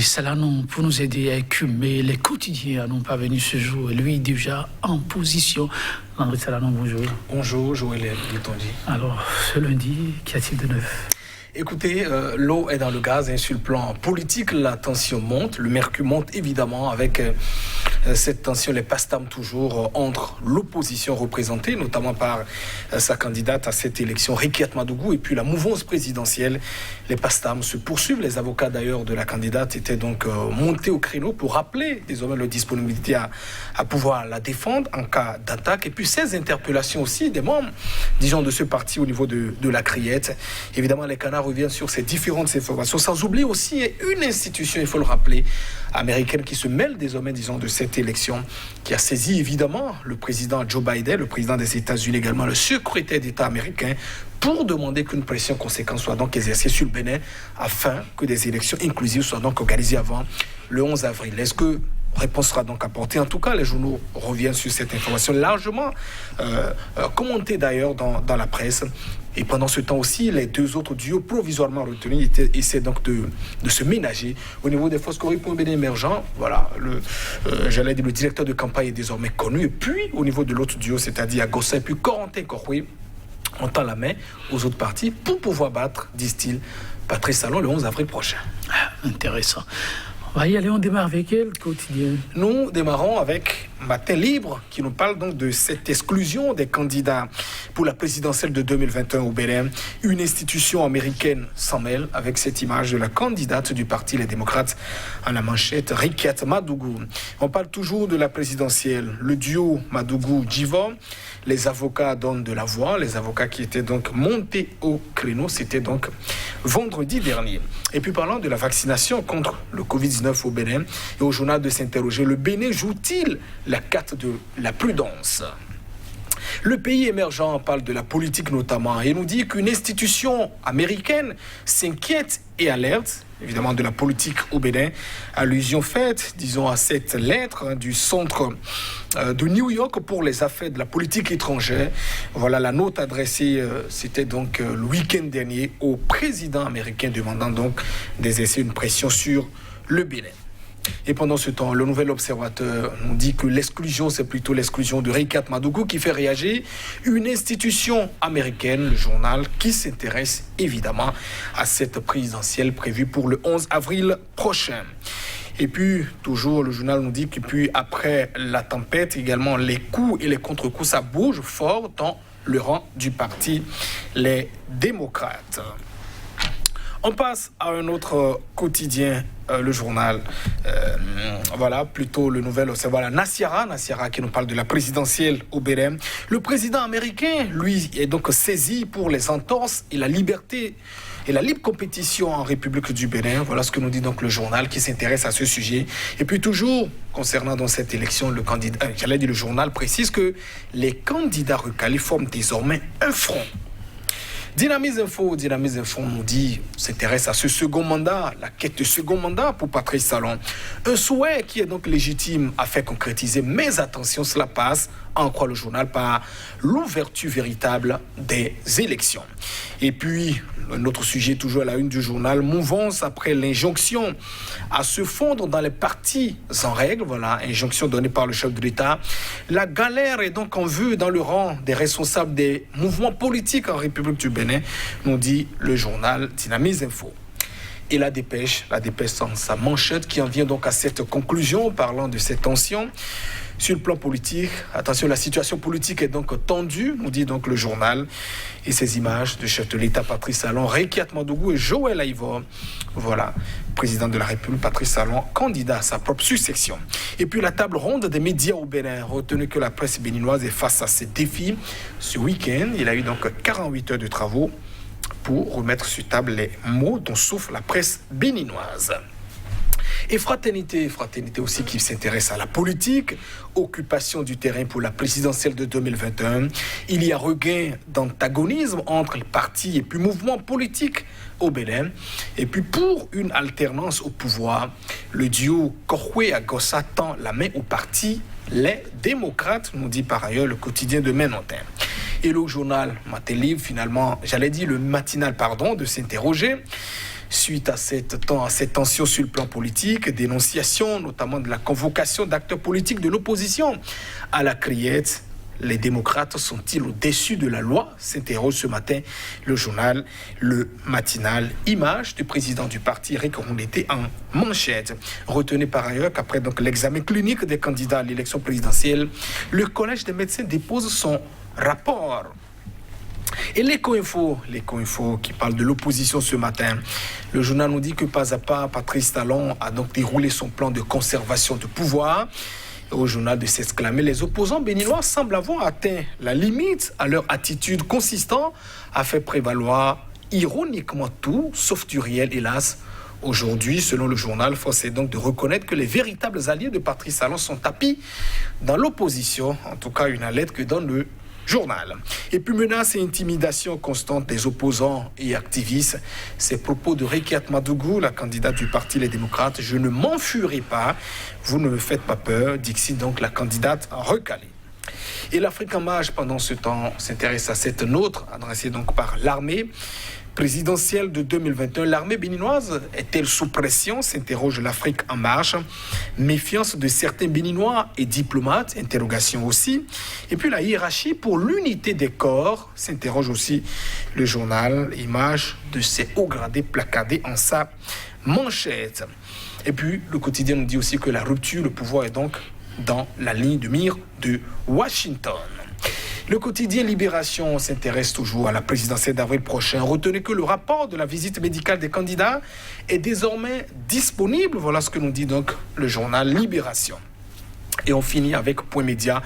Patrice Salanon, pour nous aider à écumer les quotidiens, n'ont pas venu ce jour. Et lui, déjà en position. André Salanon, bonjour. Bonjour, Joël Létondi. Alors, ce lundi, qu'y a-t-il de neuf? Écoutez, l'eau est dans le gaz, sur le plan politique, la tension monte, le mercure monte évidemment avec cette tension, les passe-temps toujours entre l'opposition représentée, notamment par sa candidate à cette élection, Rikiat Madougou, et puis la mouvance présidentielle. Les passe-temps se poursuivent. Les avocats d'ailleurs de la candidate étaient donc montés au créneau pour rappeler désormais leur disponibilité à pouvoir la défendre en cas d'attaque. Et puis ces interpellations aussi des membres, disons, de ce parti au niveau de la criette. Évidemment, les canards reviennent sur ces différentes informations, sans oublier aussi une institution, il faut le rappeler, américaine qui se mêle désormais, disons, de cette élection, qui a saisi évidemment le président Joe Biden, le président des États-Unis également, le secrétaire d'État américain, pour demander qu'une pression conséquente soit donc exercée sur le Bénin afin que des élections inclusives soient donc organisées avant le 11 avril. Est-ce que réponse sera donc apportée? En tout cas, les journaux reviennent sur cette information, largement commentée d'ailleurs dans la presse. Et pendant ce temps aussi, les deux autres duos provisoirement retenus essaient donc de se ménager. Au niveau des forces pour Bénin émergent, voilà, j'allais dire le directeur de campagne est désormais connu. Et puis, au niveau de l'autre duo, c'est-à-dire Agossa et puis Corentin Korwe, on tend la main aux autres partis pour pouvoir battre, disent-ils, Patrice Salanon le 11 avril prochain. Intéressant. On va y aller, on démarre avec quel quotidien? Nous démarrons avec Matin Libre, qui nous parle donc de cette exclusion des candidats pour la présidentielle de 2021 au Bénin. Une institution américaine s'en mêle avec cette image de la candidate du parti Les Démocrates à la manchette, Rikiat Madougou. On parle toujours de la présidentielle. Le duo Madougou-Djivon, les avocats donnent de la voix, les avocats qui étaient donc montés au créneau, c'était donc vendredi dernier. Et puis parlant de la vaccination contre le Covid-19 au Bénin, et au journal de s'interroger, le Bénin joue-t-il la carte de la prudence? Le pays émergent parle de la politique notamment et nous dit qu'une institution américaine s'inquiète et alerte, évidemment, de la politique au Bénin. Allusion faite, disons, à cette lettre du centre de New York pour les affaires de la politique étrangère. Voilà la note adressée, c'était donc le week-end dernier au président américain demandant donc d'exercer une pression sur le Bénin. Et pendant ce temps, le Nouvel Observateur nous dit que l'exclusion, c'est plutôt l'exclusion de Rikiat Madougou qui fait réagir une institution américaine, le journal, qui s'intéresse évidemment à cette présidentielle prévue pour le 11 avril prochain. Et puis, toujours, le journal nous dit que puis après la tempête, également les coups et les contre-coups, ça bouge fort dans le rang du parti Les Démocrates. On passe à un autre quotidien, le journal, voilà, plutôt le Nouvel Observateur, Nassiara qui nous parle de la présidentielle au Bénin. Le président américain, lui, est donc saisi pour les entorses et la liberté et la libre compétition en République du Bénin. Voilà ce que nous dit donc le journal qui s'intéresse à ce sujet. Et puis toujours, concernant dans cette élection, le journal précise que les candidats recalés forment désormais un front. Dynamise Info nous dit, s'intéresse à ce second mandat, la quête de second mandat pour Patrice Salanon. Un souhait qui est donc légitime à faire concrétiser, mais attention, cela passe, en croit le journal, par l'ouverture véritable des élections. Et puis, un autre sujet toujours à la une du journal, mouvance après l'injonction à se fondre dans les partis en règle, voilà, injonction donnée par le chef de l'État. La galère est donc en vue dans le rang des responsables des mouvements politiques en République du Bénin, nous dit le journal Dynamise Info. Et la dépêche sans sa manchette qui en vient donc à cette conclusion, parlant de cette tension. Sur le plan politique, attention, la situation politique est donc tendue, nous dit donc le journal. Et ces images du chef de l'État, Patrice Salanon, Rikiat Madougou et Joël Aïvor, voilà, président de la République, Patrice Salanon, candidat à sa propre succession. Et puis la table ronde des médias au Bénin, retenu que la presse béninoise est face à ces défis. Ce week-end, il a eu donc 48 heures de travaux pour remettre sur table les mots dont souffre la presse béninoise. Et fraternité aussi qui s'intéresse à la politique, occupation du terrain pour la présidentielle de 2021. Il y a regain d'antagonisme entre les partis et puis mouvements politiques au Bénin. Et puis pour une alternance au pouvoir, le duo Korwe-Agossa tend la main au parti Les Démocrates, nous dit par ailleurs le quotidien de Ménontin. Et le journal Matin Libre, finalement, le matinal, de s'interroger suite à cette tension sur le plan politique, dénonciation notamment de la convocation d'acteurs politiques de l'opposition à la criette. Les démocrates sont-ils au-dessus de la loi? S'interroge ce matin le journal, le matinal. Image du président du parti, Eric Rondeté, en manchette. Retenez par ailleurs qu'après l'examen clinique des candidats à l'élection présidentielle, le Collège des médecins dépose son rapport. Et l'Eco-Info qui parle de l'opposition ce matin. Le journal nous dit que pas à pas, Patrice Talon a donc déroulé son plan de conservation de pouvoir. Et au journal de s'exclamer, les opposants béninois semblent avoir atteint la limite à leur attitude consistant à faire prévaloir ironiquement tout, sauf du réel, hélas. Aujourd'hui, selon le journal, force est donc de reconnaître que les véritables alliés de Patrice Talon sont tapis dans l'opposition. En tout cas, une alerte que donne le journal. Et puis menaces et intimidations constantes des opposants et activistes. Ces propos de Rekiat Madougou, la candidate du parti Les Démocrates. Je ne m'enfuirai pas, vous ne me faites pas peur, dit donc la candidate recalée. Et l'Afrique en marche, pendant ce temps, s'intéresse à cette note adressée donc par l'armée présidentielle de 2021. L'armée béninoise est-elle sous pression? S'interroge l'Afrique en marche. Méfiance de certains béninois et diplomates? Interrogation aussi. Et puis la hiérarchie pour l'unité des corps? S'interroge aussi le journal. Image de ces hauts gradés placardés en sa manchette. Et puis le quotidien nous dit aussi que la rupture, le pouvoir est donc dans la ligne de mire de Washington. Le quotidien Libération s'intéresse toujours à la présidentielle d'avril prochain. Retenez que le rapport de la visite médicale des candidats est désormais disponible. Voilà ce que nous dit donc le journal Libération. Et on finit avec Point Média.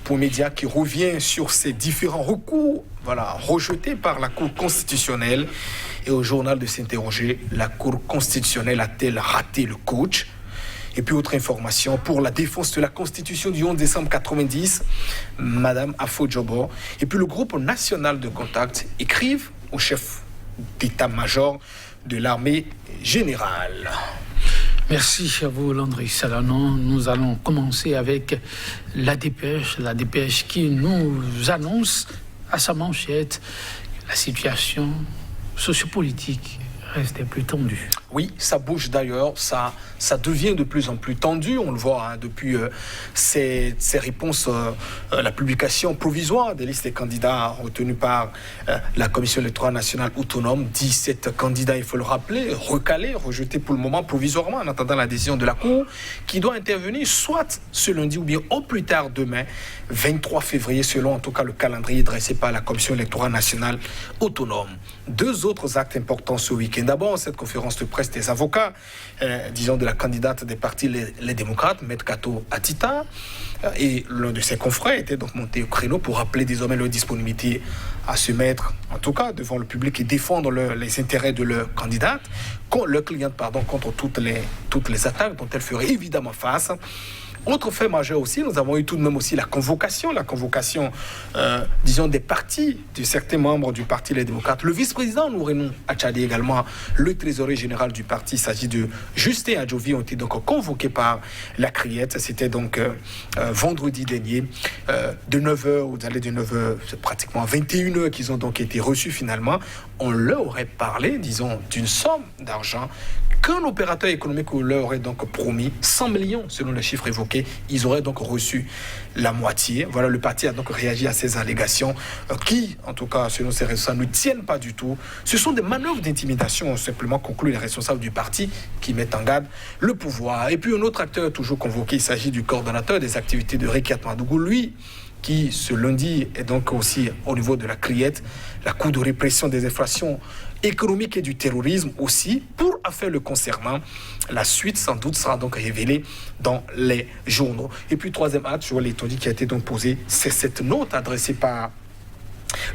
Point Média qui revient sur ces différents recours rejetés par la Cour constitutionnelle. Et au journal de s'interroger, la Cour constitutionnelle a-t-elle raté le coach? Et puis autre information, pour la défense de la Constitution du 11 décembre 90, Madame Afo Djobo et puis le groupe national de contact écrivent au chef d'état-major de l'armée générale. Merci à vous, Landry Salanon. Nous allons commencer avec la dépêche qui nous annonce à sa manchette la situation sociopolitique reste plus tendue. Oui, ça bouge d'ailleurs, ça devient de plus en plus tendu. On le voit depuis ces réponses, la publication provisoire des listes des candidats retenus par la Commission électorale nationale autonome. 17 candidats, il faut le rappeler, recalés, rejetés pour le moment provisoirement en attendant la décision de la Cour qui doit intervenir soit ce lundi ou bien au plus tard demain, 23 février, selon en tout cas le calendrier dressé par la Commission électorale nationale autonome. Deux autres actes importants ce week-end. D'abord, cette conférence de presse des avocats, de la candidate des partis les démocrates, Maître Kato Atita, et l'un de ses confrères était donc monté au créneau pour rappeler désormais leur disponibilité à se mettre, en tout cas, devant le public et défendre les intérêts de leur candidate, leur cliente, contre toutes les attaques dont elle ferait évidemment face. Autre fait majeur aussi, nous avons eu tout de même aussi la convocation des partis, de certains membres du parti Les Démocrates. Le vice-président Nourenou Achadi également, le trésorier général du parti, il s'agit de Justin Adjovi, ont été donc convoqués par la criette. C'était donc vendredi dernier, de 9h, de 9h, c'est pratiquement 21h qu'ils ont donc été reçus finalement. On leur aurait parlé, d'une somme d'argent qu'un opérateur économique leur aurait donc promis 100 millions selon les chiffres évoqués. Ils auraient donc reçu la moitié. Voilà, le parti a donc réagi à ces allégations qui, en tout cas, selon ces résultats, ne tiennent pas du tout. Ce sont des manœuvres d'intimidation, simplement conclut les responsables du parti qui mettent en garde le pouvoir. Et puis un autre acteur toujours convoqué, il s'agit du coordonnateur des activités de Rekiat Madougou, lui, qui ce lundi est donc aussi au niveau de la criette, la Cour de répression des infractions économiques et du terrorisme aussi, pour affaire le concernant. La suite, sans doute, sera donc révélée dans les journaux. Et puis, troisième acte, je vois l'étoile qui a été donc posée, c'est cette note adressée par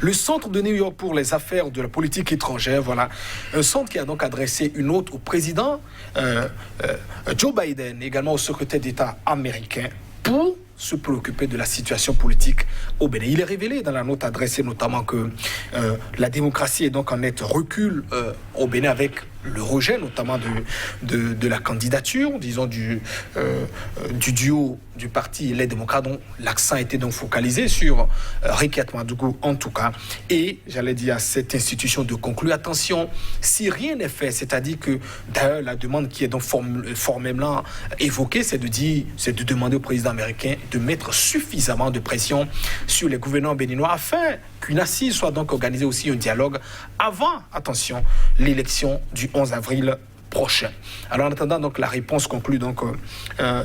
le Centre de New York pour les affaires de la politique étrangère. Voilà, un centre qui a donc adressé une note au président Joe Biden, également au secrétaire d'État américain, pour se préoccuper de la situation politique au Bénin. Il est révélé dans la note adressée notamment que la démocratie est donc en net recul au Bénin, avec le rejet notamment de la candidature, du duo du parti Les Démocrates, dont l'accent était donc focalisé sur Riek Madougou en tout cas. Et j'allais dire à cette institution de conclure, attention, si rien n'est fait, c'est-à-dire que d'ailleurs la demande qui est donc formellement évoquée, c'est de demander au président américain de mettre suffisamment de pression sur les gouvernants béninois afin qu'une assise soit donc organisée aussi, un dialogue avant, attention, l'élection du 11 avril prochain. Alors en attendant donc la réponse conclut donc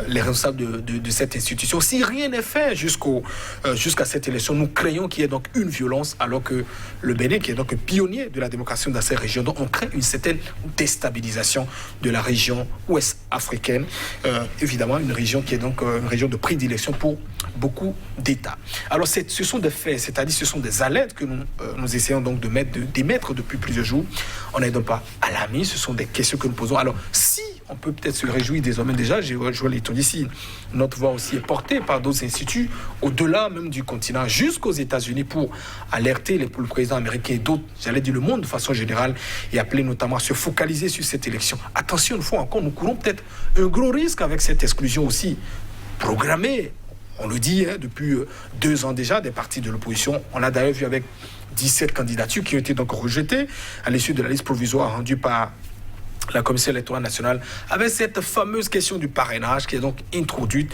les responsables de cette institution. Si rien n'est fait jusqu'à cette élection, nous craignons qu'il y ait donc une violence alors que le Bénin, qui est donc pionnier de la démocratie dans ces régions, donc on crée une certaine déstabilisation de la région ouest africaine. Évidemment une région qui est donc une région de prédilection pour beaucoup d'États. Alors ce sont des faits, c'est-à-dire ce sont des alertes que nous essayons donc d'émettre depuis plusieurs jours. On n'est donc pas alarmistes, ce sont des questions que nous posons. Alors si on peut peut-être se réjouir désormais déjà, je l'ai dit ici, notre voix aussi est portée par d'autres instituts, au-delà même du continent, jusqu'aux États-Unis pour alerter le président américain et d'autres, j'allais dire le monde de façon générale, et appeler notamment à se focaliser sur cette élection. Attention, une fois encore, nous courons peut-être un gros risque avec cette exclusion aussi programmée. On le dit depuis 2 ans déjà, des partis de l'opposition. On a d'ailleurs vu avec 17 candidatures qui ont été donc rejetées à l'issue de la liste provisoire rendue par la Commission électorale nationale, avec cette fameuse question du parrainage qui est donc introduite,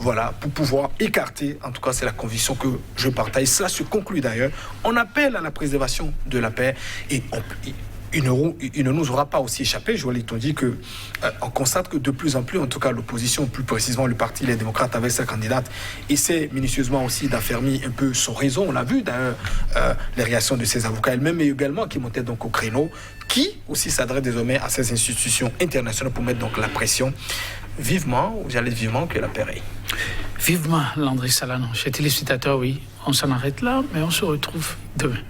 voilà, pour pouvoir écarter, en tout cas c'est la conviction que je partage. Cela se conclut d'ailleurs. On appelle à la préservation de la paix et il ne nous aura pas aussi échappé. Je l'ai dit que on constate que de plus en plus, en tout cas l'opposition, plus précisément le parti Les Démocrates avec sa candidate, essaie minutieusement aussi d'affermir un peu son réseau. On l'a vu d'ailleurs les réactions de ses avocats elles-mêmes, mais également qui montaient donc au créneau, qui aussi s'adresse désormais à ces institutions internationales pour mettre donc la pression. Vivement que la paix règne. Vivement, Landry Salanon. Chers téléspectateurs, oui, on s'en arrête là, mais on se retrouve demain.